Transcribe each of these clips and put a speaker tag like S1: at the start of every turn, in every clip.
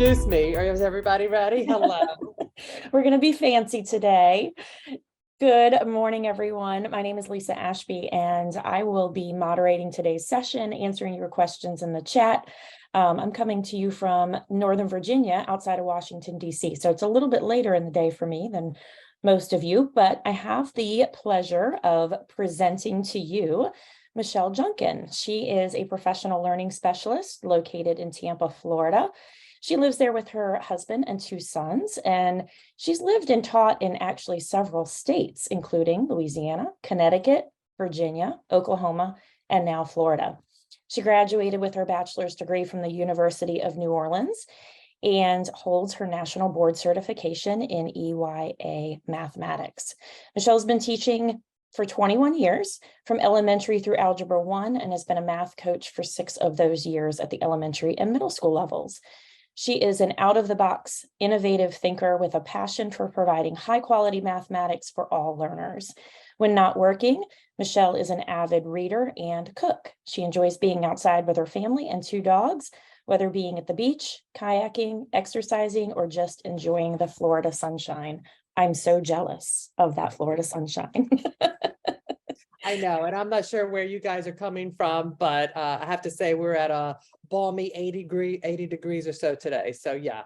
S1: introduce me, or is everybody ready? Hello.
S2: We're going to be fancy today. Good morning, everyone. My name is Lisa Ashby, and I will be moderating today's session, answering your questions in the chat. I'm coming to you from Northern Virginia, outside of Washington, D.C. So it's a little bit later in the day for me than most of you, but I have the pleasure of presenting to you Michelle Junkin. She is a professional learning specialist located in Tampa, Florida. She lives there with her husband and two sons, and she's lived and taught in actually several states, including Louisiana, Connecticut, Virginia, Oklahoma, and now Florida. She graduated with her bachelor's degree from the University of New Orleans and holds her national board certification in EYA mathematics. Michelle's been teaching for 21 years from elementary through Algebra 1 and has been a math coach for 6 of those years at the elementary and middle school levels. She is an out-of-the-box, innovative thinker with a passion for providing high-quality mathematics for all learners. When not working, Michelle is an avid reader and cook. She enjoys being outside with her family and 2 dogs, whether being at the beach, kayaking, exercising, or just enjoying the Florida sunshine. I'm so jealous of that Florida sunshine.
S1: I know, and I'm not sure where you guys are coming from, but I have to say we're at a balmy 80 degrees or so today. So yeah,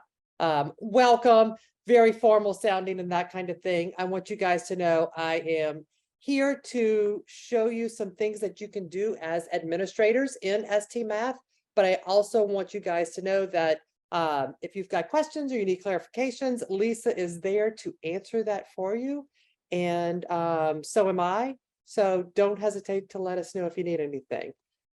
S1: welcome, very formal sounding and that kind of thing. I want you guys to know I am here to show you some things that you can do as administrators in ST Math, but I also want you guys to know that if you've got questions or you need clarifications, Lisa is there to answer that for you. And so am I. So don't hesitate to let us know if you need anything.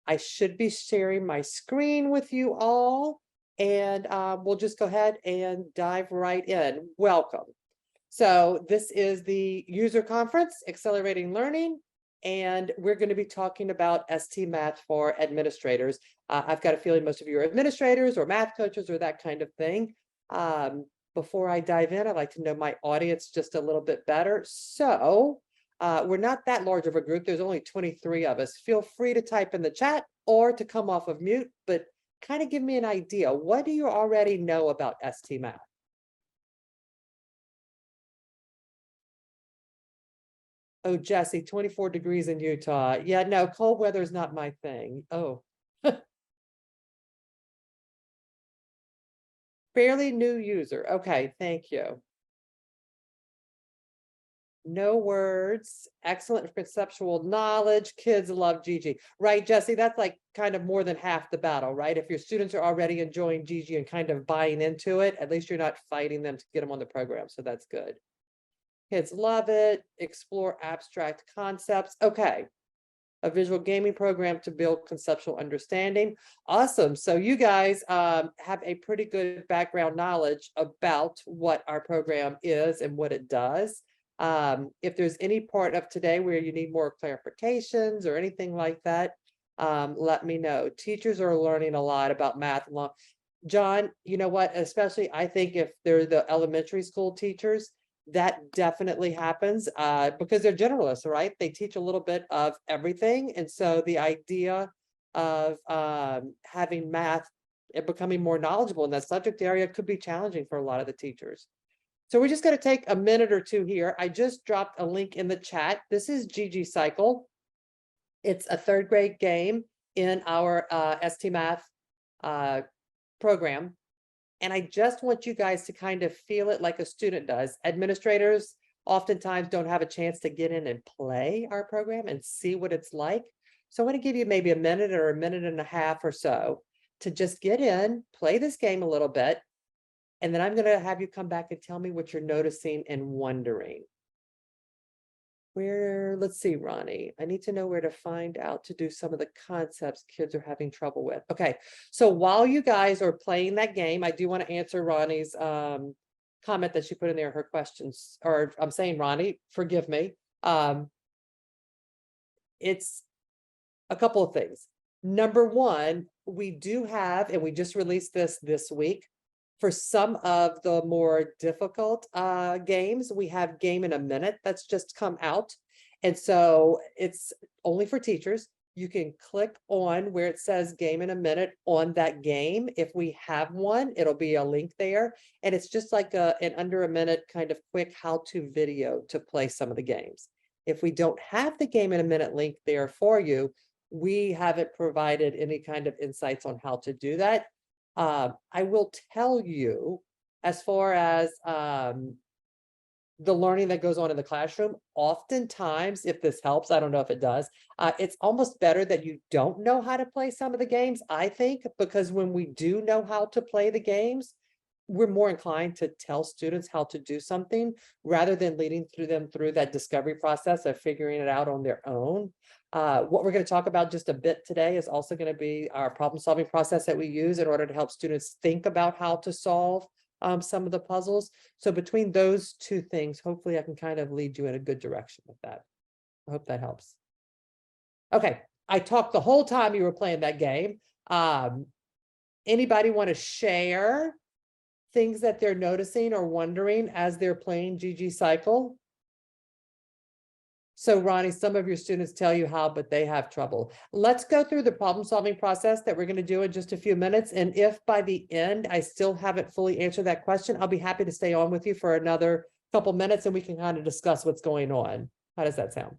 S1: I should be sharing my screen with you all, and we'll just go ahead and dive right in. Welcome. So this is the user conference, Accelerating Learning, and we're going to be talking about ST Math for administrators. I've got a feeling most of you are administrators or math coaches or that kind of thing. Before I dive in, I'd like to know my audience just a little bit better. So we're not that large of a group. There's only 23 of us. Feel free to type in the chat or to come off of mute, but kind of give me an idea. What do you already know about ST Math? Oh, Jesse, 24 degrees in Utah. Yeah, no, cold weather is not my thing. Oh. Fairly new user. Okay, thank you. No words, excellent conceptual knowledge. Kids love Gigi. Right, Jesse? That's like kind of more than half the battle, right? If your students are already enjoying Gigi and kind of buying into it, at least you're not fighting them to get them on the program. So that's good. Kids love it. Explore abstract concepts. Okay. A visual gaming program to build conceptual understanding. Awesome. So you guys have a pretty good background knowledge about what our program is and what it does. If there's any part of today where you need more clarifications or anything like that, let me know. Teachers are learning a lot about math. John, you know what? Especially I think if they're the elementary school teachers, that definitely happens because they're generalists, right? They teach a little bit of everything. And so the idea of having math and becoming more knowledgeable in that subject area could be challenging for a lot of the teachers. So we're just going to take a minute or two here. I just dropped a link in the chat. This is Gigi Cycle. It's a 3rd grade game in our ST Math program. And I just want you guys to kind of feel it like a student does. Administrators oftentimes don't have a chance to get in and play our program and see what it's like. So I want to give you maybe a minute or a minute and a half or so to just get in, play this game a little bit. And then I'm going to have you come back and tell me what you're noticing and wondering. Let's see, Ronnie, I need to know where to find out to do some of the concepts kids are having trouble with. Okay, so while you guys are playing that game, I do want to answer Ronnie's comment that she put in there, her questions, or I'm saying, Ronnie, forgive me. It's a couple of things. Number one, we do have, and we just released this week, for some of the more difficult games, we have Game in a Minute that's just come out. And so it's only for teachers. you can click on where it says game in a minute on that game. If we have one, it'll be a link there. And it's just like an under a minute kind of quick how-to video to play some of the games. If we don't have the game in a minute link there for you, we haven't provided any kind of insights on how to do that. I will tell you, as far as the learning that goes on in the classroom, oftentimes, if this helps, I don't know if it does, it's almost better that you don't know how to play some of the games, I think, because when we do know how to play the games, we're more inclined to tell students how to do something rather than leading them through that discovery process of figuring it out on their own. What we're going to talk about just a bit today is also going to be our problem-solving process that we use in order to help students think about how to solve some of the puzzles. So between those two things, hopefully I can kind of lead you in a good direction with that. I hope that helps. Okay, I talked the whole time you were playing that game. Anybody want to share things that they're noticing or wondering as they're playing GG Cycle? So Ronnie, some of your students tell you how, but they have trouble. Let's go through the problem-solving process that we're going to do in just a few minutes. And if by the end I still haven't fully answered that question, I'll be happy to stay on with you for another couple minutes and we can kind of discuss what's going on. How does that sound?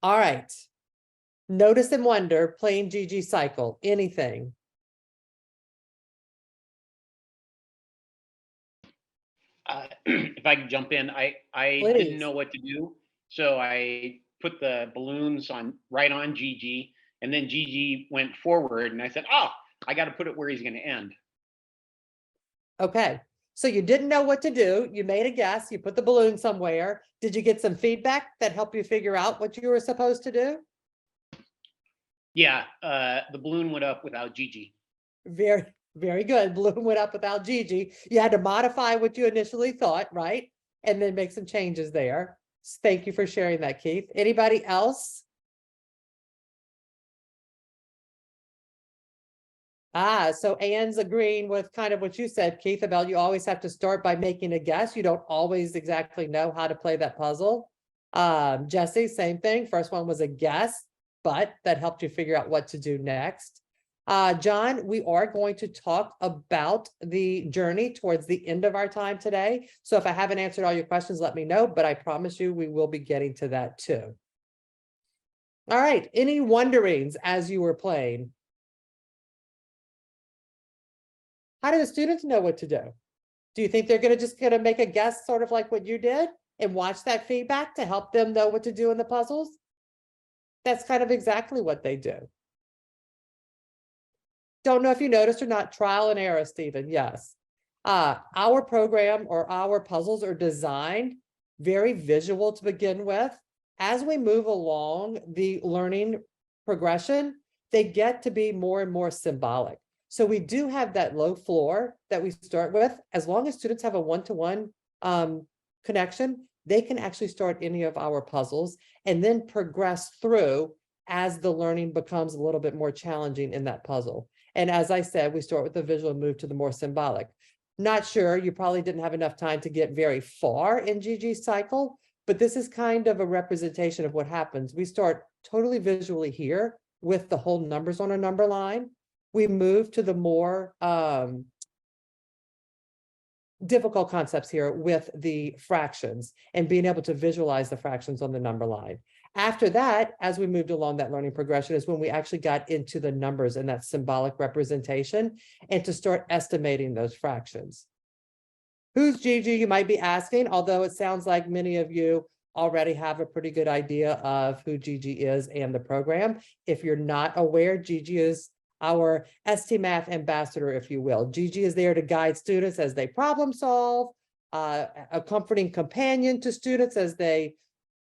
S1: All right. Notice and wonder, playing GG Cycle, anything.
S3: If I can jump in, I
S1: Please.
S3: didn't know what to do, so I put the balloons right on GG, and then GG went forward, and I said, "Oh, I got to put it where he's going to end."
S1: Okay, so you didn't know what to do. You made a guess. You put the balloon somewhere. Did you get some feedback that helped you figure out what you were supposed to do?
S3: Yeah, the balloon went up without GG.
S1: Very good. Balloon went up without Gigi. You had to modify what you initially thought, right? And then make some changes there. Thank you for sharing that, Keith. Anybody else? So Anne's agreeing with kind of what you said, Keith, about you always have to start by making a guess. You don't always exactly know how to play that puzzle. Jesse, same thing. First one was a guess, but that helped you figure out what to do next. John, we are going to talk about the journey towards the end of our time today. So if I haven't answered all your questions, let me know, but I promise you we will be getting to that too. All right, any wonderings as you were playing? How do the students know what to do? Do you think they're just gonna make a guess, sort of like what you did, and watch that feedback to help them know what to do in the puzzles? That's kind of exactly what they do. Don't know if you noticed or not, trial and error, Stephen, yes. Our program or our puzzles are designed very visual to begin with. As we move along the learning progression, they get to be more and more symbolic. So we do have that low floor that we start with. As long as students have a one-to-one connection, they can actually start any of our puzzles and then progress through as the learning becomes a little bit more challenging in that puzzle. And as I said, we start with the visual and move to the more symbolic. Not sure, you probably didn't have enough time to get very far in GG Cycle, but this is kind of a representation of what happens. We start totally visually here with the whole numbers on a number line. We move to the more difficult concepts here with the fractions and being able to visualize the fractions on the number line. After that, as we moved along that learning progression is when we actually got into the numbers and that symbolic representation and to start estimating those fractions. Who's Gigi, you might be asking, although it sounds like many of you already have a pretty good idea of who Gigi is and the program. If you're not aware, Gigi is our ST Math ambassador, if you will. Gigi is there to guide students as they problem solve, a comforting companion to students as they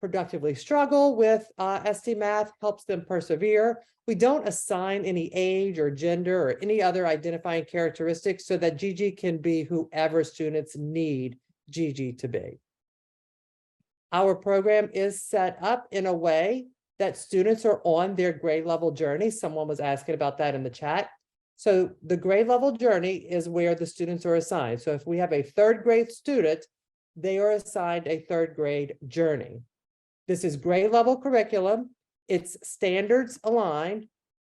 S1: productively struggle with ST Math, helps them persevere. We don't assign any age or gender or any other identifying characteristics so that Gigi can be whoever students need Gigi to be. Our program is set up in a way that students are on their grade level journey. Someone was asking about that in the chat. So the grade level journey is where the students are assigned. So if we have a third grade student, they are assigned a third grade journey. This is grade level curriculum. It's standards aligned.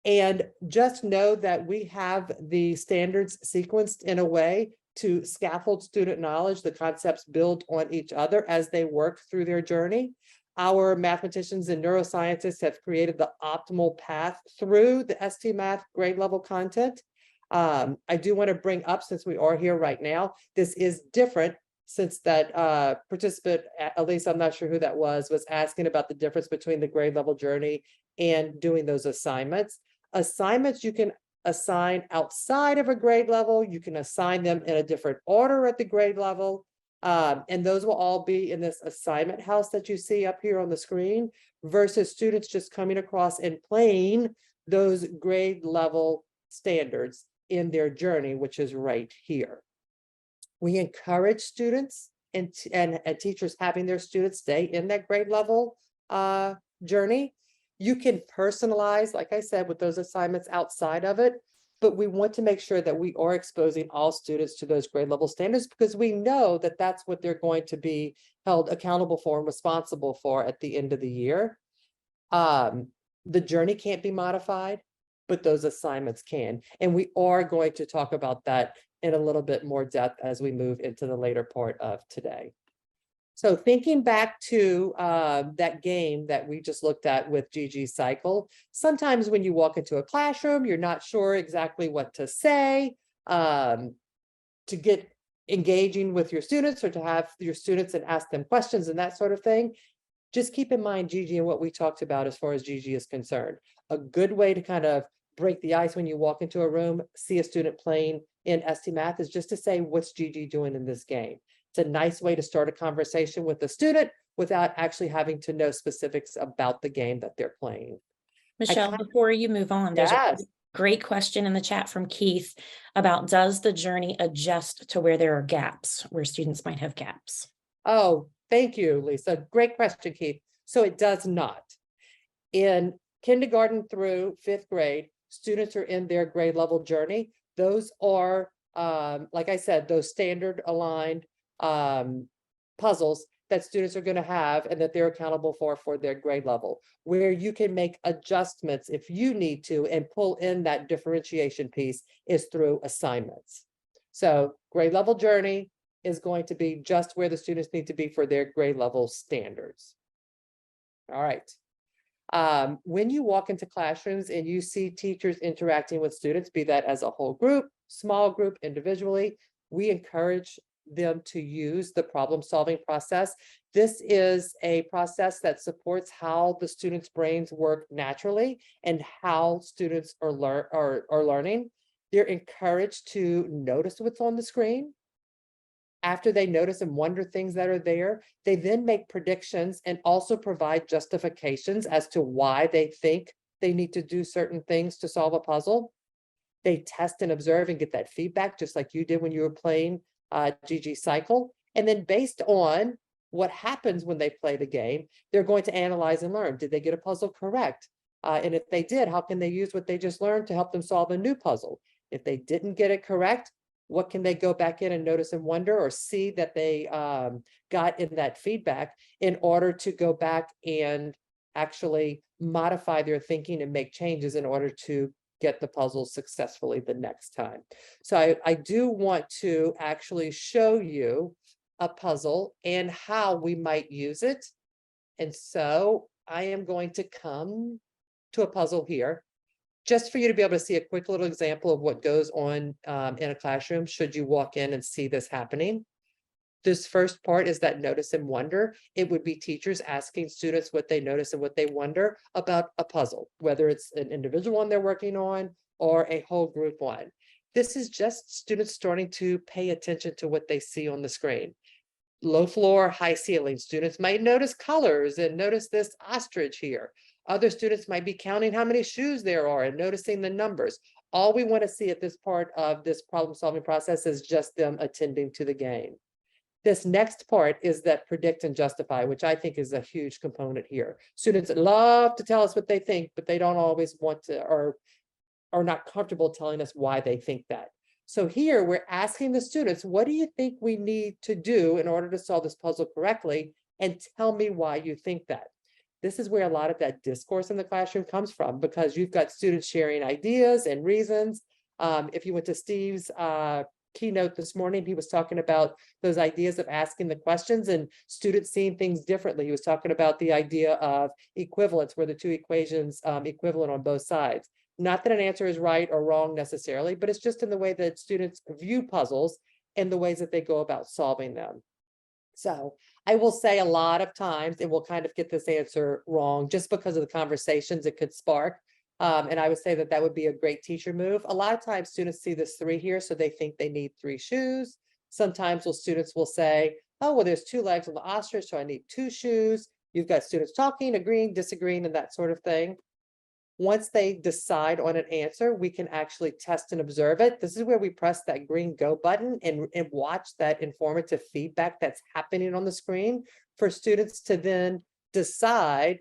S1: And just know that we have the standards sequenced in a way to scaffold student knowledge. The concepts build on each other as they work through their journey. Our mathematicians and neuroscientists have created the optimal path through the ST Math grade level content. I do want to bring up, since we are here right now, this is different since that participant, at least I'm not sure who that was asking about the difference between the grade level journey and doing those assignments. Assignments you can assign outside of a grade level. You can assign them in a different order at the grade level. And those will all be in this assignment house that you see up here on the screen, versus students just coming across and playing those grade level standards in their journey, which is right here. We encourage students and teachers having their students stay in that grade level journey. You can personalize, like I said, with those assignments outside of it, but we want to make sure that we are exposing all students to those grade level standards, because we know that that's what they're going to be held accountable for and responsible for at the end of the year. The journey can't be modified, but those assignments can. And we are going to talk about that in a little bit more depth as we move into the later part of today. So thinking back to that game that we just looked at with Gigi's cycle, sometimes when you walk into a classroom, you're not sure exactly what to say to get engaging with your students, or to have your students and ask them questions and that sort of thing. Just keep in mind Gigi and what we talked about as far as Gigi is concerned. A good way to kind of break the ice when you walk into a room, see a student playing in ST Math, is just to say, what's Gigi doing in this game? It's a nice way to start a conversation with the student without actually having to know specifics about the game that they're playing.
S2: Michelle, before you move on, there's
S1: Yes.
S2: a great question in the chat from Keith about, does the journey adjust to where there are gaps, where students might have gaps?
S1: Oh, thank you, Lisa. Great question, Keith. So it does not. In kindergarten through 5th grade, students are in their grade level journey. Those are, like I said, those standard aligned puzzles that students are going to have and that they're accountable for their grade level, where you can make adjustments if you need to and pull in that differentiation piece is through assignments. So grade level journey is going to be just where the students need to be for their grade level standards. All right. When you walk into classrooms and you see teachers interacting with students, be that as a whole group, small group, individually, we encourage them to use the problem-solving process. This is a process that supports how the students' brains work naturally and how students are learning. They're encouraged to notice what's on the screen. After they notice and wonder things that are there, they then make predictions and also provide justifications as to why they think they need to do certain things to solve a puzzle. They test and observe and get that feedback, just like you did when you were playing Gigi Cycle. And then based on what happens when they play the game, they're going to analyze and learn. Did they get a puzzle correct? And if they did, how can they use what they just learned to help them solve a new puzzle? If they didn't get it correct, what can they go back in and notice and wonder or see that they got in that feedback in order to go back and actually modify their thinking and make changes in order to get the puzzle successfully the next time. So I do want to actually show you a puzzle and how we might use it. And so I am going to come to a puzzle here, just for you to be able to see a quick little example of what goes on in a classroom should you walk in and see this happening. This first part is that notice and wonder. It would be teachers asking students what they notice and what they wonder about a puzzle, whether it's an individual one they're working on or a whole group one. This is just students starting to pay attention to what they see on the screen. Low floor, high ceiling. Students might notice colors and notice this ostrich here. Other students might be counting how many shoes there are and noticing the numbers. All we want to see at this part of this problem-solving process is just them attending to the game. This next part is that predict and justify, which I think is a huge component here. Students love to tell us what they think, but they don't always want to or are not comfortable telling us why they think that. So here we're asking the students, what do you think we need to do in order to solve this puzzle correctly? And tell me why you think that. this is where a lot of that discourse in the classroom comes from, because you've got students sharing ideas and reasons. If you went to Steve's keynote this morning, he was talking about those ideas of asking the questions and students seeing things differently. He was talking about the idea of equivalence, where the two equations equivalent on both sides. Not that an answer is right or wrong necessarily, but it's just in the way that students view puzzles and the ways that they go about solving them. So I will say a lot of times it will kind of get this answer wrong just because of the conversations it could spark. And I would say that that would be a great teacher move. A lot of times students see this 3 here, so they think they need 3 shoes. Sometimes students will say, oh, well, there's 2 legs on the ostrich, so I need 2 shoes. You've got students talking, agreeing, disagreeing, and that sort of thing. Once they decide on an answer, we can actually test and observe it. This is where we press that green go button and watch that informative feedback that's happening on the screen for students to then decide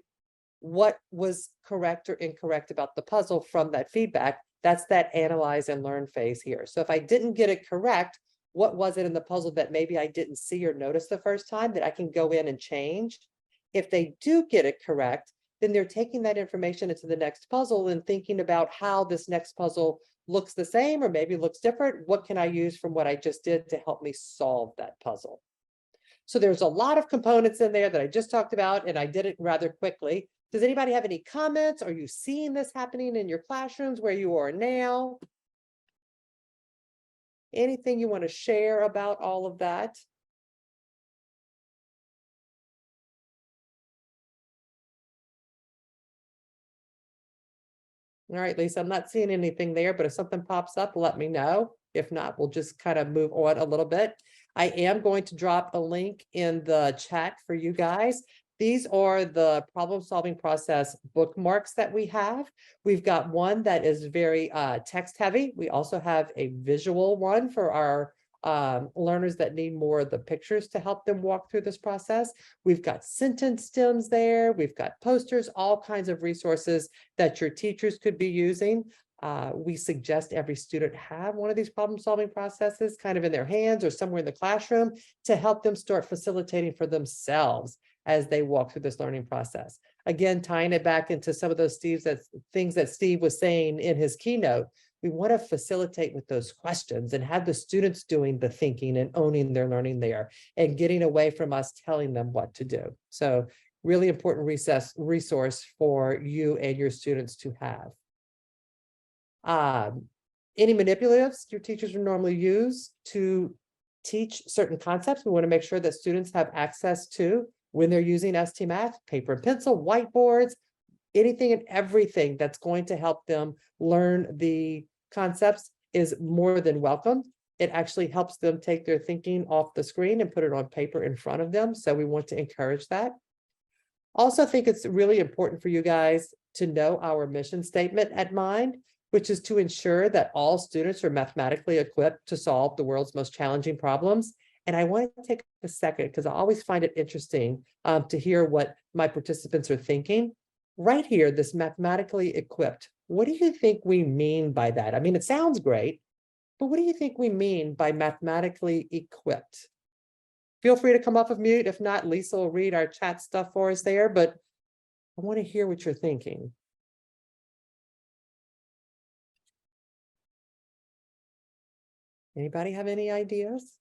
S1: what was correct or incorrect about the puzzle from that feedback. That's that analyze and learn phase here. So if I didn't get it correct, what was it in the puzzle that maybe I didn't see or notice the first time that I can go in and change? If they do get it correct, then they're taking that information into the next puzzle and thinking about how this next puzzle looks the same or maybe looks different. What can I use from what I just did to help me solve that puzzle? So there's a lot of components in there that I just talked about, and I did it rather quickly. Does anybody have any comments? Are you seeing this happening in your classrooms where you are now? Anything you want to share about all of that? All right, Lisa, I'm not seeing anything there, but if something pops up, let me know. If not, we'll just kind of move on a little bit. I am going to drop a link in the chat for you guys. These are the problem-solving process bookmarks that we have. We've got one that is very text-heavy. We also have a visual one for our learners that need more of the pictures to help them walk through this process. We've got sentence stems there. We've got posters, all kinds of resources that your teachers could be using. We suggest every student have one of these problem-solving processes kind of in their hands or somewhere in the classroom to help them start facilitating for themselves as they walk through this learning process. Again, tying it back into some of those things that Steve was saying in his keynote, we want to facilitate with those questions and have the students doing the thinking and owning their learning there and getting away from us telling them what to do. So really important resource for you and your students to have. Any manipulatives your teachers would normally use to teach certain concepts, we want to make sure that students have access to when they're using ST Math, paper and pencil, whiteboards, anything and everything that's going to help them learn the concepts is more than welcome. It actually helps them take their thinking off the screen and put it on paper in front of them. So we want to encourage that. Also think it's really important for you guys to know our mission statement at mind, which is to ensure that all students are mathematically equipped to solve the world's most challenging problems. And I want to take a second because I always find it interesting to hear what my participants are thinking. Right here, this mathematically equipped. What do you think we mean by that? I mean, it sounds great, but what do you think we mean by mathematically equipped? Feel free to come off of mute. If not, Lisa will read our chat stuff for us there, but I want to hear what you're thinking. Anybody have any ideas?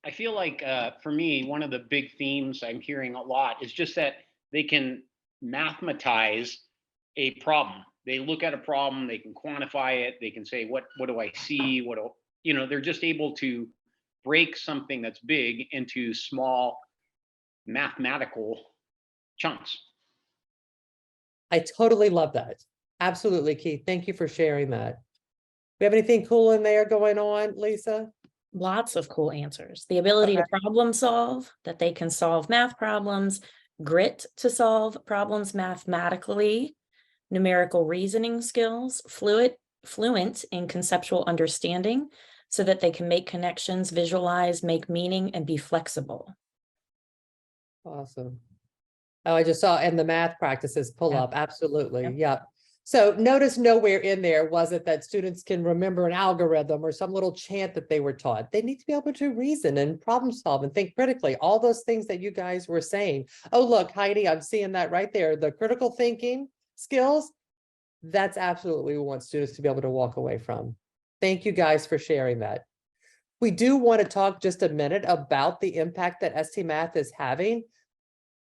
S3: I feel like for me, one of the big themes I'm hearing a lot is just that they can mathematize a problem. They look at a problem, they can quantify it, they can say, what do I see? They're just able to break something that's big into small mathematical chunks.
S1: I totally love that. Absolutely, Keith. Thank you for sharing that. We have anything cool in there going on, Lisa?
S2: Lots of cool answers. The ability to problem solve, that they can solve math problems, grit to solve problems mathematically, numerical reasoning skills, fluent in conceptual understanding, so that they can make connections, visualize, make meaning, and be flexible.
S1: Awesome. Oh, I just saw, and the math practices pull
S2: Yeah.
S1: up. Absolutely.
S2: Yep.
S1: Yep. So notice nowhere in there was it that students can remember an algorithm or some little chant that they were taught. They need to be able to reason and problem solve and think critically. All those things that you guys were saying. Oh, look, Heidi, I'm seeing that right there. The critical thinking skills, that's absolutely what we want students to be able to walk away from. Thank you guys for sharing that. We do want to talk just a minute about the impact that ST Math is having.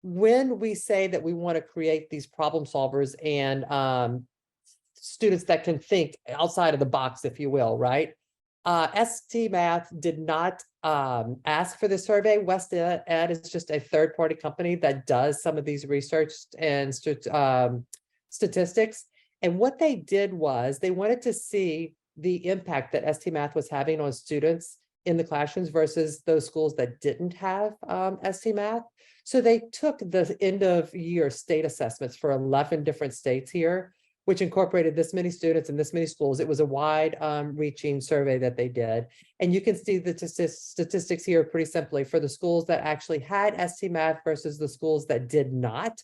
S1: When we say that we want to create these problem solvers and students that can think outside of the box, if you will, right? ST Math did not ask for the survey. West Ed is just a third-party company that does some of these research and statistics. And what they did was they wanted to see the impact that ST Math was having on students in the classrooms versus those schools that didn't have ST Math. So they took the end of year state assessments for 11 different states here, which incorporated this many students in this many schools. It was a wide reaching survey that they did. And you can see the statistics here pretty simply for the schools that actually had ST Math versus the schools that did not.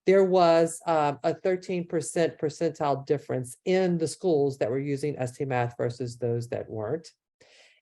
S1: There was a 13% percentile difference in the schools that were using ST Math versus those that weren't.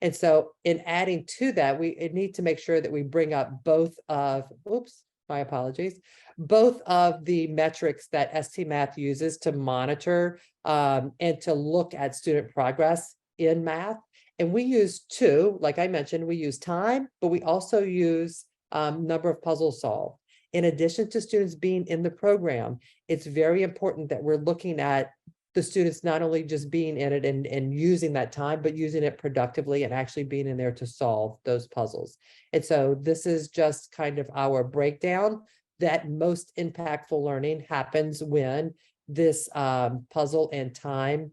S1: And so in adding to that, we need to make sure that we bring up both of, oops, my apologies, both of the metrics that ST Math uses to monitor and to look at student progress in math. And we use two, like I mentioned, we use time, but we also use number of puzzles solved. In addition to students being in the program, it's very important that we're looking at the students not only just being in it and using that time, but using it productively and actually being in there to solve those puzzles. And so this is just kind of our breakdown that most impactful learning happens when this puzzle and time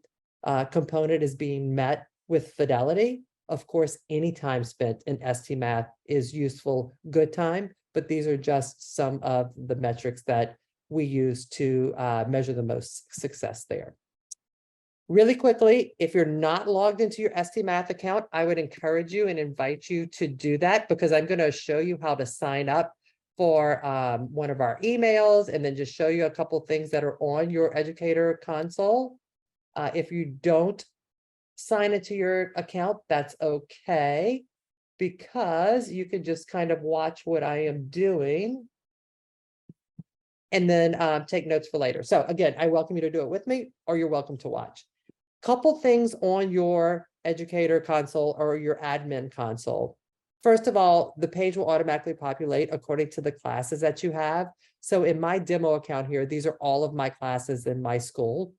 S1: component is being met with fidelity. Of course, any time spent in ST Math is useful, good time, but these are just some of the metrics that we use to measure the most success there. Really quickly, if you're not logged into your ST Math account, I would encourage you and invite you to do that because I'm going to show you how to sign up for one of our emails and then just show you a couple things that are on your educator console. If you don't sign into your account, that's okay, because you can just kind of watch what I am doing and then take notes for later. So again, I welcome you to do it with me, or you're welcome to watch. Couple things on your educator console or your admin console. First of all, the page will automatically populate according to the classes that you have. So in my demo account here, these are all of my classes in my school.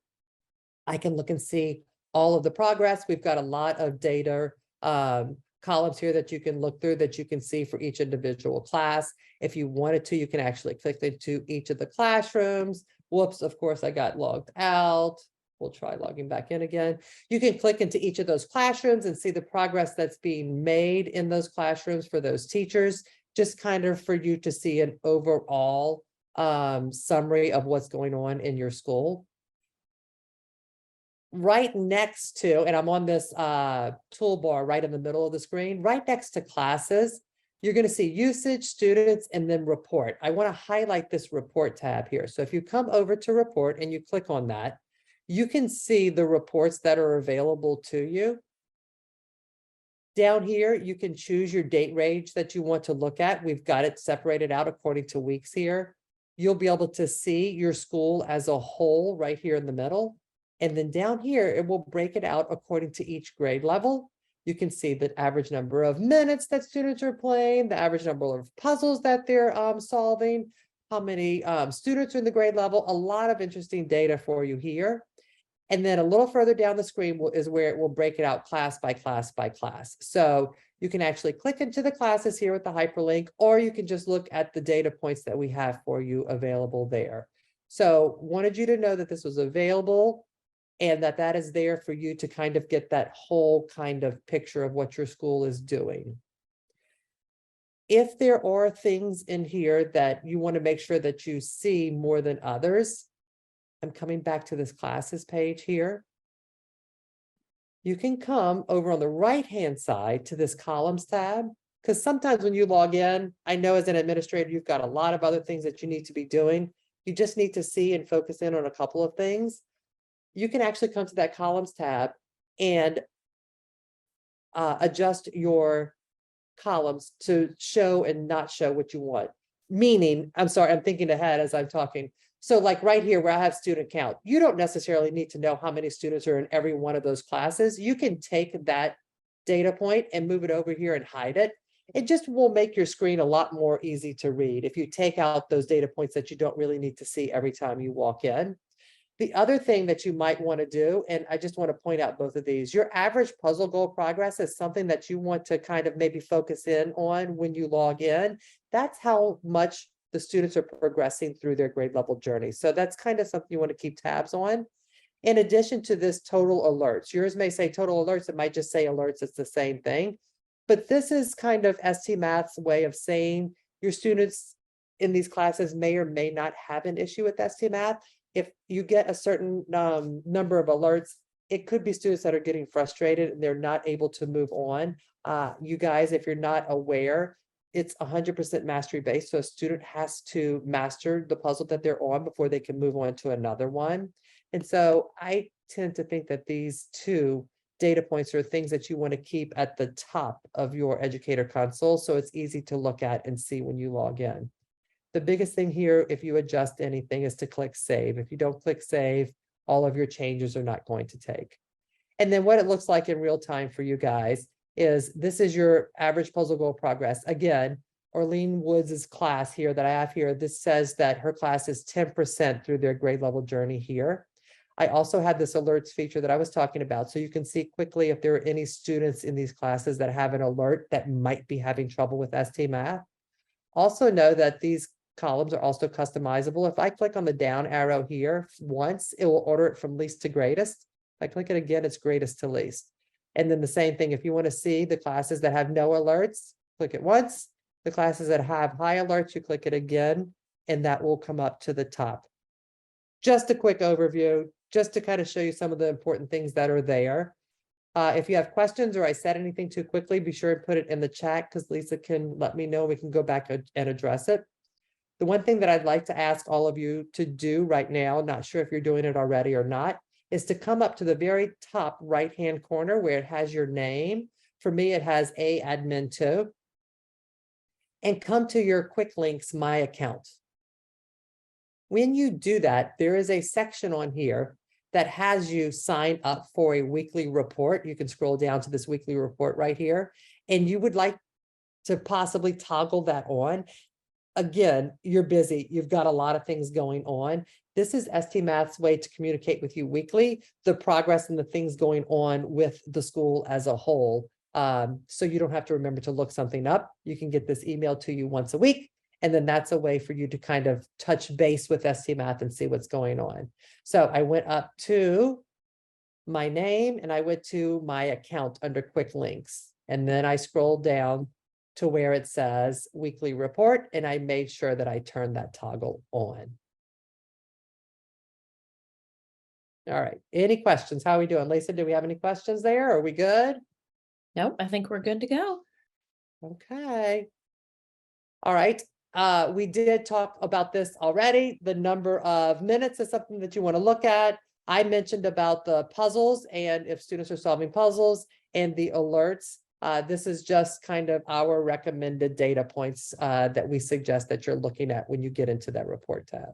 S1: I can look and see all of the progress. We've got a lot of data columns here that you can look through that you can see for each individual class. If you wanted to, you can actually click into each of the classrooms. Whoops, of course, I got logged out. We'll try logging back in again. You can click into each of those classrooms and see the progress that's being made in those classrooms for those teachers, just kind of for you to see an overall summary of what's going on in your school. Right next to, and I'm on this toolbar right in the middle of the screen, right next to classes, you're going to see usage, students, and then report. I want to highlight this report tab here. So if you come over to report and you click on that, you can see the reports that are available to you. Down here, you can choose your date range that you want to look at. We've got it separated out according to weeks here. You'll be able to see your school as a whole right here in the middle. And then down here, it will break it out according to each grade level. You can see the average number of minutes that students are playing, the average number of puzzles that they're solving, how many students are in the grade level, a lot of interesting data for you here. And then a little further down the screen is where it will break it out class by class by class. So you can actually click into the classes here with the hyperlink, or you can just look at the data points that we have for you available there. So wanted you to know that this was available and that that is there for you to kind of get that whole kind of picture of what your school is doing. If there are things in here that you want to make sure that you see more than others, I'm coming back to this classes page here. You can come over on the right-hand side to this columns tab, because sometimes when you log in, I know as an administrator, you've got a lot of other things that you need to be doing. You just need to see and focus in on a couple of things. you can actually come to that columns tab and adjust your columns to show and not show what you want. Meaning, I'm sorry, I'm thinking ahead as I'm talking. So like right here where I have student count, you don't necessarily need to know how many students are in every one of those classes. You can take that data point and move it over here and hide it. It just will make your screen a lot more easy to read if you take out those data points that you don't really need to see every time you walk in. The other thing that you might want to do, and I just want to point out both of these, your average puzzle goal progress is something that you want to kind of maybe focus in on when you log in. That's how much the students are progressing through their grade level journey. So that's kind of something you want to keep tabs on. In addition to this total alerts, yours may say total alerts, it might just say alerts, it's the same thing. But this is kind of ST Math's way of saying your students in these classes may or may not have an issue with ST Math. If you get a certain number of alerts, it could be students that are getting frustrated and they're not able to move on. You guys, if you're not aware, it's 100% mastery based. So a student has to master the puzzle that they're on before they can move on to another one. And so I tend to think that these two data points are things that you want to keep at the top of your educator console. So it's easy to look at and see when you log in. The biggest thing here, if you adjust anything, is to click save. If you don't click save, all of your changes are not going to take. And then what it looks like in real time for you guys is this is your average puzzle goal progress. Again, Orlean Woods' class here that I have here, this says that her class is 10% through their grade level journey here. I also had this alerts feature that I was talking about. So you can see quickly if there are any students in these classes that have an alert that might be having trouble with ST Math. Also know that these columns are also customizable. If I click on the down arrow here once, it will order it from least to greatest. If I click it again, it's greatest to least. And then the same thing, if you want to see the classes that have no alerts, click it once. The classes that have high alerts, you click it again, and that will come up to the top. Just a quick overview, just to kind of show you some of the important things that are there. If you have questions or I said anything too quickly, be sure to put it in the chat because Lisa can let me know. We can go back and address it. The one thing that I'd like to ask all of you to do right now, not sure if you're doing it already or not, is to come up to the very top right-hand corner where it has your name. For me, it has admin2. And come to your quick links, my account. When you do that, there is a section on here that has you sign up for a weekly report. You can scroll down to this weekly report right here, and you would like to possibly toggle that on. Again, you're busy. You've got a lot of things going on. This is ST Math's way to communicate with you weekly, the progress and the things going on with the school as a whole. So you don't have to remember to look something up. You can get this email to you once a week. And then that's a way for you to kind of touch base with ST Math and see what's going on. So I went up to my name and I went to my account under quick links. And then I scrolled down to where it says weekly report, and I made sure that I turned that toggle on. All right, any questions? How are we doing? Lisa, do we have any questions there? Are we good?
S2: Nope, I think we're good to go.
S1: Okay. All right. We did talk about this already. The number of minutes is something that you want to look at. I mentioned about the puzzles and if students are solving puzzles and the alerts. This is just kind of our recommended data points that we suggest that you're looking at when you get into that report tab.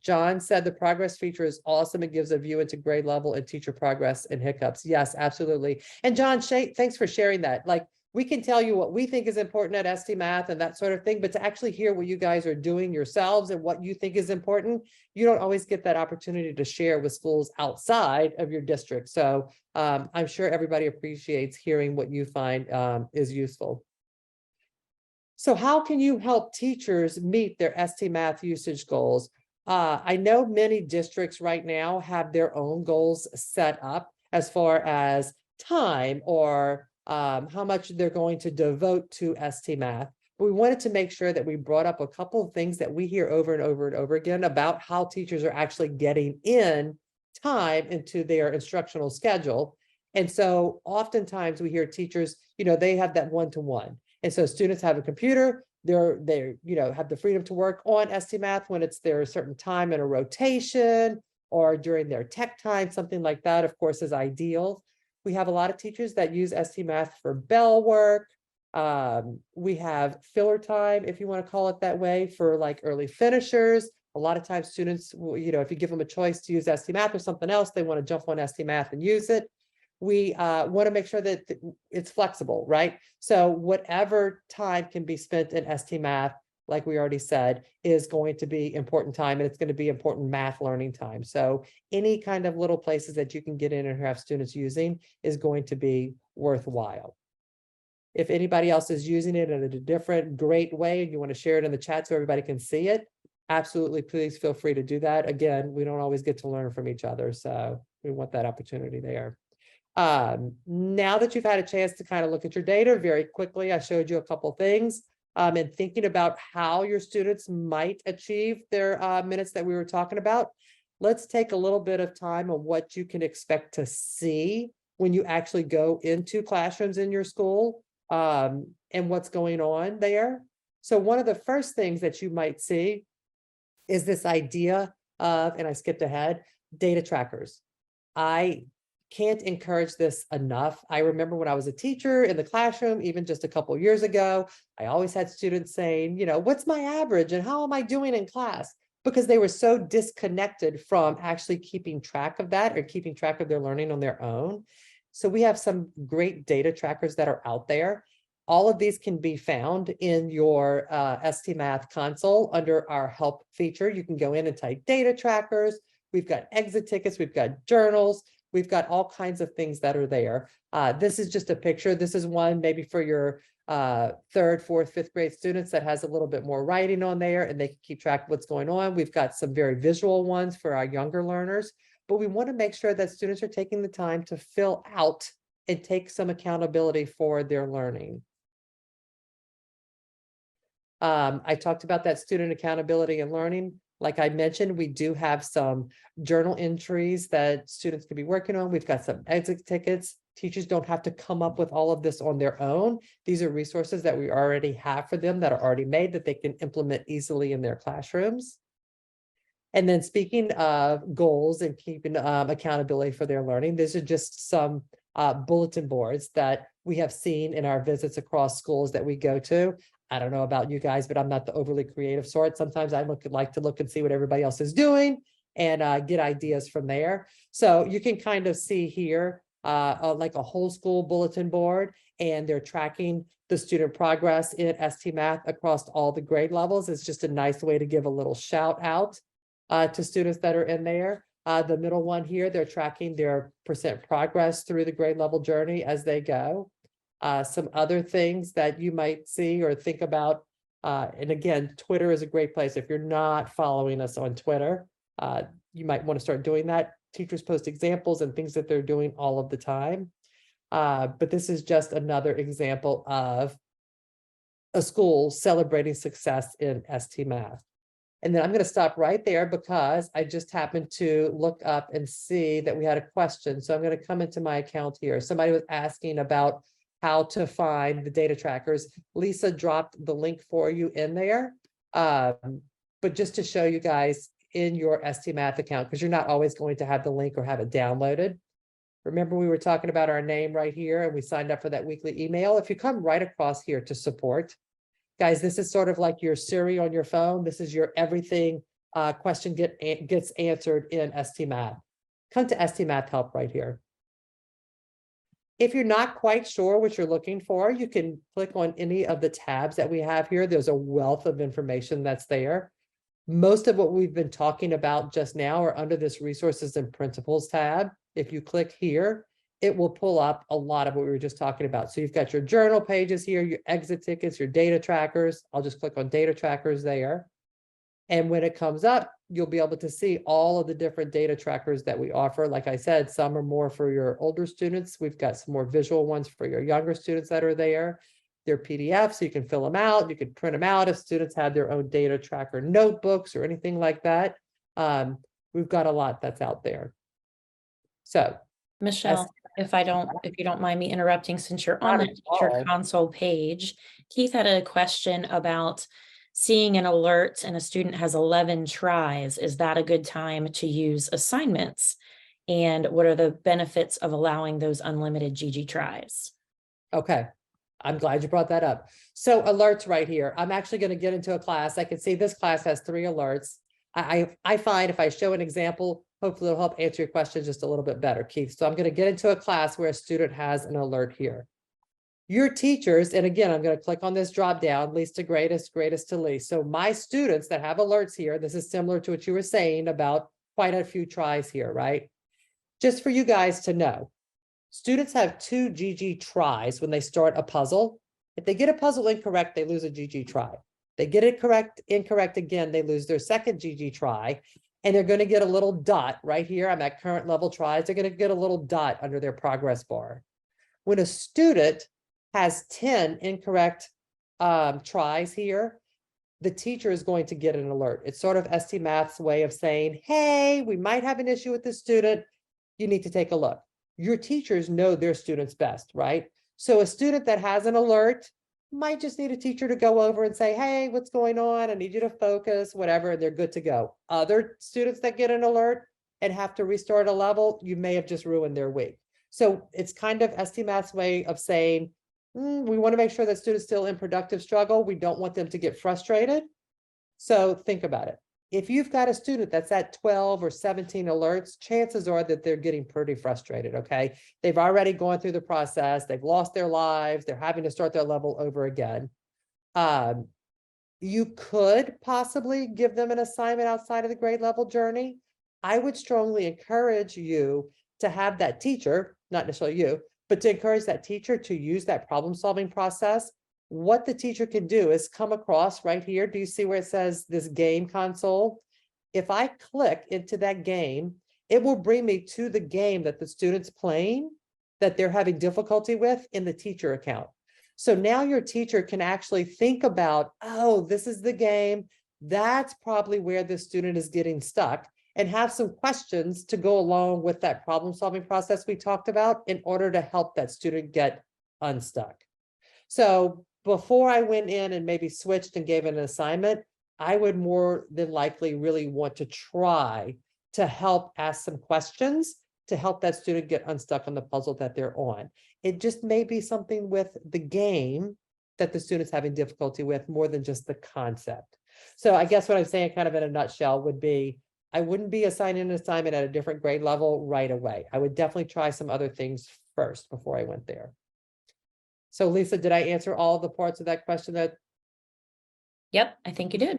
S1: John said the progress feature is awesome. It gives a view into grade level and teacher progress and hiccups. Yes, absolutely. And John, thanks for sharing that. Like, we can tell you what we think is important at ST Math and that sort of thing, but to actually hear what you guys are doing yourselves and what you think is important, you don't always get that opportunity to share with schools outside of your district. So I'm sure everybody appreciates hearing what you find is useful. So how can you help teachers meet their ST Math usage goals? I know many districts right now have their own goals set up as far as time or how much they're going to devote to ST Math. But we wanted to make sure that we brought up a couple of things that we hear over and over and over again about how teachers are actually getting in time into their instructional schedule. And so oftentimes we hear teachers, they have that one-to-one. And so students have a computer, they have the freedom to work on ST Math when it's their certain time in a rotation, or during their tech time, something like that, of course, is ideal. We have a lot of teachers that use ST Math for bell work. We have filler time, if you want to call it that way, for like early finishers. A lot of times students, if you give them a choice to use ST Math or something else, they want to jump on ST Math and use it. We want to make sure that it's flexible, right? So whatever time can be spent in ST Math, like we already said, is going to be important time, and it's going to be important math learning time. So any kind of little places that you can get in and have students using is going to be worthwhile. If anybody else is using it in a different, great way, and you want to share it in the chat so everybody can see it, absolutely, please feel free to do that. Again, we don't always get to learn from each other, so we want that opportunity there. Now that you've had a chance to kind of look at your data very quickly, I showed you a couple things. And thinking about how your students might achieve their minutes that we were talking about, let's take a little bit of time on what you can expect to see when you actually go into classrooms in your school, and what's going on there. So one of the first things that you might see is this idea of, and I skipped ahead, data trackers. I can't encourage this enough. I remember when I was a teacher in the classroom, even just a couple of years ago, I always had students saying, what's my average and how am I doing in class? Because they were so disconnected from actually keeping track of that or keeping track of their learning on their own. So we have some great data trackers that are out there. All of these can be found in your ST Math console under our help feature. You can go in and type data trackers. We've got exit tickets, we've got journals, we've got all kinds of things that are there. This is just a picture. This is one maybe for your third, fourth, fifth grade students that has a little bit more writing on there and they can keep track of what's going on. We've got some very visual ones for our younger learners, but we want to make sure that students are taking the time to fill out and take some accountability for their learning. I talked about that student accountability and learning. Like I mentioned, we do have some journal entries that students can be working on. We've got some exit tickets. Teachers don't have to come up with all of this on their own. These are resources that we already have for them that are already made that they can implement easily in their classrooms. And then speaking of goals and keeping accountability for their learning, these are just some bulletin boards that we have seen in our visits across schools that we go to. I don't know about you guys, but I'm not the overly creative sort. Sometimes I like to look and see what everybody else is doing and get ideas from there. So you can kind of see here like a whole school bulletin board, and they're tracking the student progress in ST Math across all the grade levels. It's just a nice way to give a little shout out to students that are in there. The middle one here, they're tracking their percent progress through the grade level journey as they go. Some other things that you might see or think about, and again, Twitter is a great place. If you're not following us on Twitter, you might want to start doing that. Teachers post examples and things that they're doing all of the time. But this is just another example of a school celebrating success in ST Math. And then I'm going to stop right there because I just happened to look up and see that we had a question. So I'm going to come into my account here. Somebody was asking about how to find the data trackers. Lisa dropped the link for you in there. But just to show you guys in your ST Math account, because you're not always going to have the link or have it downloaded. Remember, we were talking about our name right here and we signed up for that weekly email. If you come right across here to support, guys, this is sort of like your Siri on your phone. This is your everything question gets answered in ST Math. Come to ST Math Help right here. If you're not quite sure what you're looking for, you can click on any of the tabs that we have here. There's a wealth of information that's there. Most of what we've been talking about just now are under this Resources and Principles tab. If you click here, it will pull up a lot of what we were just talking about. So you've got your journal pages here, your exit tickets, your data trackers. I'll just click on data trackers there. And when it comes up, you'll be able to see all of the different data trackers that we offer. Like I said, some are more for your older students. We've got some more visual ones for your younger students that are there. They're PDFs, so you can fill them out. You can print them out if students have their own data tracker notebooks or anything like that. We've got a lot that's out there. So,
S2: Michelle, if you don't mind me interrupting, since you're on
S1: Not
S2: that
S1: at
S2: teacher
S1: all.
S2: console page, Keith had a question about seeing an alert and a student has 11 tries, is that a good time to use assignments? And what are the benefits of allowing those unlimited GG tries?
S1: Okay, I'm glad you brought that up. So alerts right here. I'm actually going to get into a class. I can see this class has 3 alerts. I find if I show an example, hopefully it'll help answer your question just a little bit better, Keith. So I'm going to get into a class where a student has an alert here. Your teachers, and again, I'm going to click on this drop down, least to greatest, greatest to least. So my students that have alerts here, this is similar to what you were saying about quite a few tries here, right? Just for you guys to know, students have 2 GG tries when they start a puzzle. If they get a puzzle incorrect, they lose a GG try. They get it incorrect again, they lose their second GG try, and they're going to get a little dot right here. I'm at current level tries. They're going to get a little dot under their progress bar. When a student has 10 incorrect tries here, the teacher is going to get an alert. It's sort of ST Math's way of saying, hey, we might have an issue with this student. You need to take a look. Your teachers know their students best, right? So a student that has an alert might just need a teacher to go over and say, hey, what's going on? I need you to focus, whatever, and they're good to go. Other students that get an alert and have to restart a level, you may have just ruined their week. So it's kind of ST Math's way of saying, we want to make sure that students still in productive struggle. We don't want them to get frustrated. So think about it. If you've got a student that's at 12 or 17 alerts, chances are that they're getting pretty frustrated, okay? They've already gone through the process. They've lost their lives. They're having to start their level over again. You could possibly give them an assignment outside of the grade level journey. I would strongly encourage you to have that teacher, not necessarily you, but to encourage that teacher to use that problem-solving process. What the teacher can do is come across right here. Do you see where it says this game console? If I click into that game, it will bring me to the game that the student's playing that they're having difficulty with in the teacher account. So now your teacher can actually think about, oh, this is the game. That's probably where the student is getting stuck, and have some questions to go along with that problem-solving process we talked about in order to help that student get unstuck. So before I went in and maybe switched and gave an assignment, I would more than likely really want to try to help ask some questions to help that student get unstuck on the puzzle that they're on. It just may be something with the game that the student's having difficulty with more than just the concept. So I guess what I'm saying kind of in a nutshell would be, I wouldn't be assigning an assignment at a different grade level right away. I would definitely try some other things first before I went there. So Lisa, did I answer all the parts of that question?
S2: Yep, I think you did.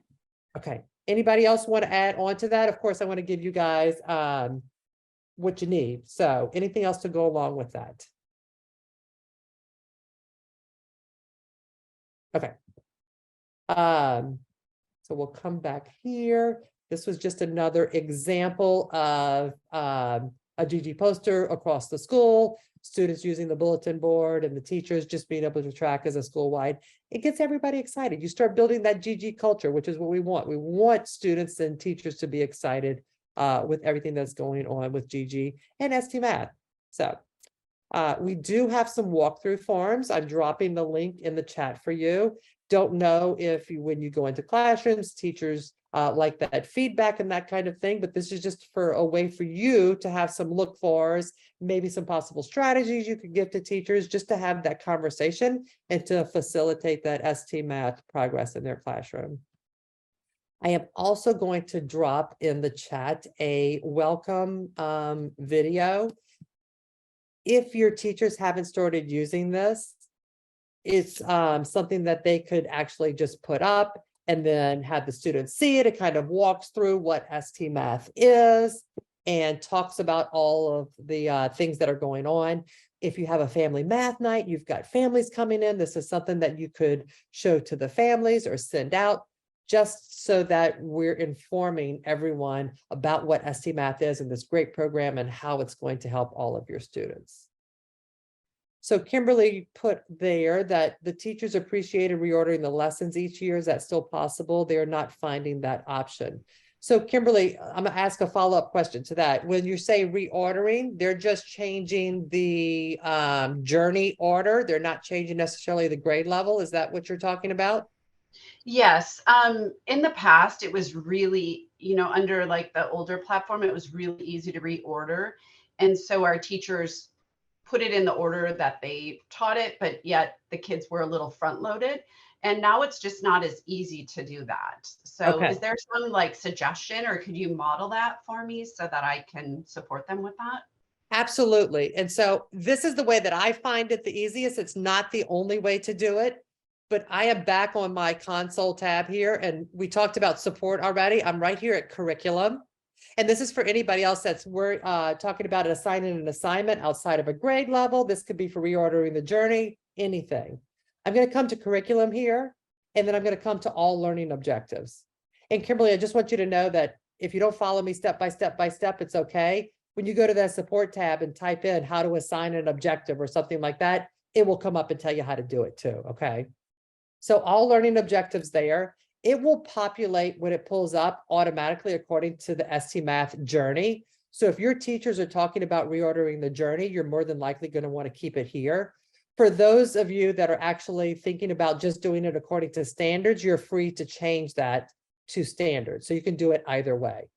S1: Okay. Anybody else want to add on to that? Of course, I want to give you guys what you need. So anything else to go along with that? Okay. So we'll come back here. This was just another example of a GG poster across the school, students using the bulletin board and the teachers just being able to track as a school-wide. It gets everybody excited. You start building that GG culture, which is what we want. We want students and teachers to be excited with everything that's going on with GG and ST Math. So we do have some walkthrough forms. I'm dropping the link in the chat for you. Don't know if when you go into classrooms, teachers like that feedback and that kind of thing, but this is just for a way for you to have some look fors, maybe some possible strategies you could give to teachers just to have that conversation and to facilitate that ST Math progress in their classroom. I am also going to drop in the chat a welcome video. If your teachers haven't started using this, it's something that they could actually just put up and then have the students see it. It kind of walks through what ST Math is and talks about all of the things that are going on. If you have a family math night, you've got families coming in, this is something that you could show to the families or send out, just so that we're informing everyone about what ST Math is and this great program and how it's going to help all of your students. So Kimberly put there that the teachers appreciated reordering the lessons each year. Is that still possible? They're not finding that option. So Kimberly, I'm gonna ask a follow-up question to that. When you say reordering, they're just changing the journey order. They're not changing necessarily the grade level. Is that what you're talking about?
S4: Yes, in the past, it was really, under like the older platform, it was really easy to reorder. And so our teachers put it in the order that they taught it, but yet the kids were a little front loaded. And now it's just not as easy to do that. So
S1: Okay.
S4: is there some like suggestion, or could you model that for me so that I can support them with that?
S1: Absolutely. And so this is the way that I find it the easiest. It's not the only way to do it, but I am back on my console tab here, and we talked about support already. I'm right here at curriculum. And this is for anybody else that's we're talking about assigning an assignment outside of a grade level. This could be for reordering the journey, anything. I'm going to come to curriculum here, and then I'm going to come to all learning objectives. And Kimberly, I just want you to know that if you don't follow me step by step by step, it's okay. When you go to that support tab and type in how to assign an objective or something like that, it will come up and tell you how to do it too, okay? So all learning objectives there, it will populate when it pulls up automatically according to the ST Math journey. So if your teachers are talking about reordering the journey, you're more than likely going to want to keep it here. For those of you that are actually thinking about just doing it according to standards, you're free to change that to standards. So you can do it either way.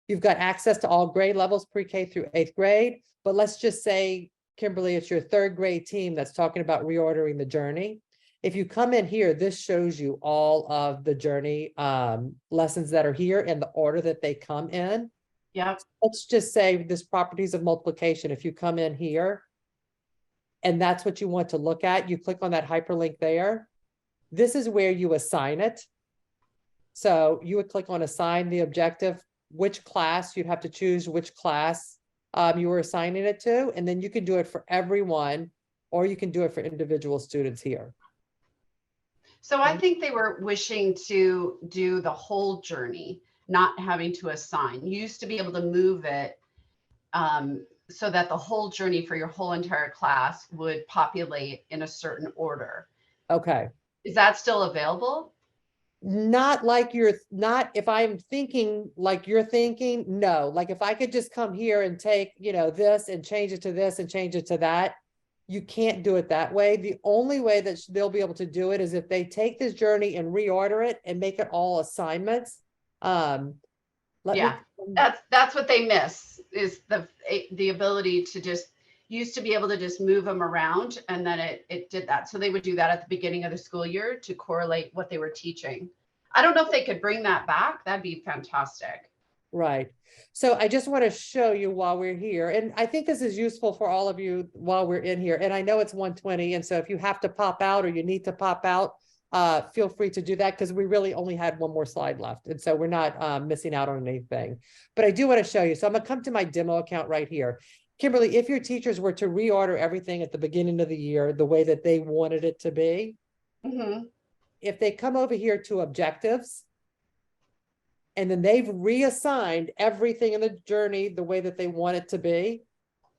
S1: You've got access to all grade levels, pre-K through 8th grade, but let's just say, Kimberly, it's your 3rd grade team that's talking about reordering the journey. If you come in here, this shows you all of the journey lessons that are here in the order that they come in.
S4: Yeah.
S1: Let's just say this properties of multiplication. If you come in here and that's what you want to look at, you click on that hyperlink there. This is where you assign it. So you would click on assign the objective, which class you'd have to choose which class you were assigning it to, and then you can do it for everyone, or you can do it for individual students here.
S4: So I think they were wishing to do the whole journey, not having to assign. You used to be able to move it so that the whole journey for your whole entire class would populate in a certain order.
S1: Okay.
S4: Is that still available?
S1: Not like if I'm thinking like you're thinking, no. Like if I could just come here and take, this and change it to this and change it to that, you can't do it that way. The only way that they'll be able to do it is if they take this journey and reorder it and make it all assignments.
S4: Yeah, that's what they miss, is the ability to just used to be able to just move them around, and then it did that. So they would do that at the beginning of the school year to correlate what they were teaching. I don't know if they could bring that back. That'd be fantastic.
S1: Right. So I just want to show you while we're here, and I think this is useful for all of you while we're in here. And I know it's 1:20, and so if you have to pop out or you need to pop out, feel free to do that, because we really only had one more slide left. And so we're not missing out on anything. But I do want to show you. So I'm going to come to my demo account right here. Kimberly, if your teachers were to reorder everything at the beginning of the year the way that they wanted it to be, if they come over here to objectives, and then they've reassigned everything in the journey the way that they want it to be,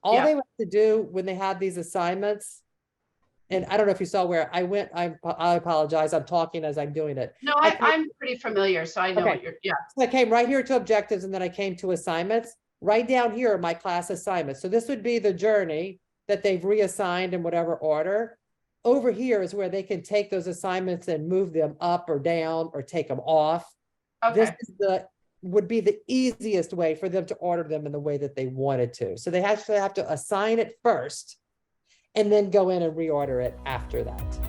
S1: all they have to do when they have these assignments, and I don't know if you saw where I went, I apologize, I'm talking as I'm doing it.
S4: No, I'm pretty familiar, so I know what you're,
S1: So I came right here to objectives, and then I came to assignments. Right down here are my class assignments. So this would be the journey that they've reassigned in whatever order. Over here is where they can take those assignments and move them up or down or take them off. This is would be the easiest way for them to order them in the way that they wanted to. So they actually have to assign it first and then go in and reorder it after that.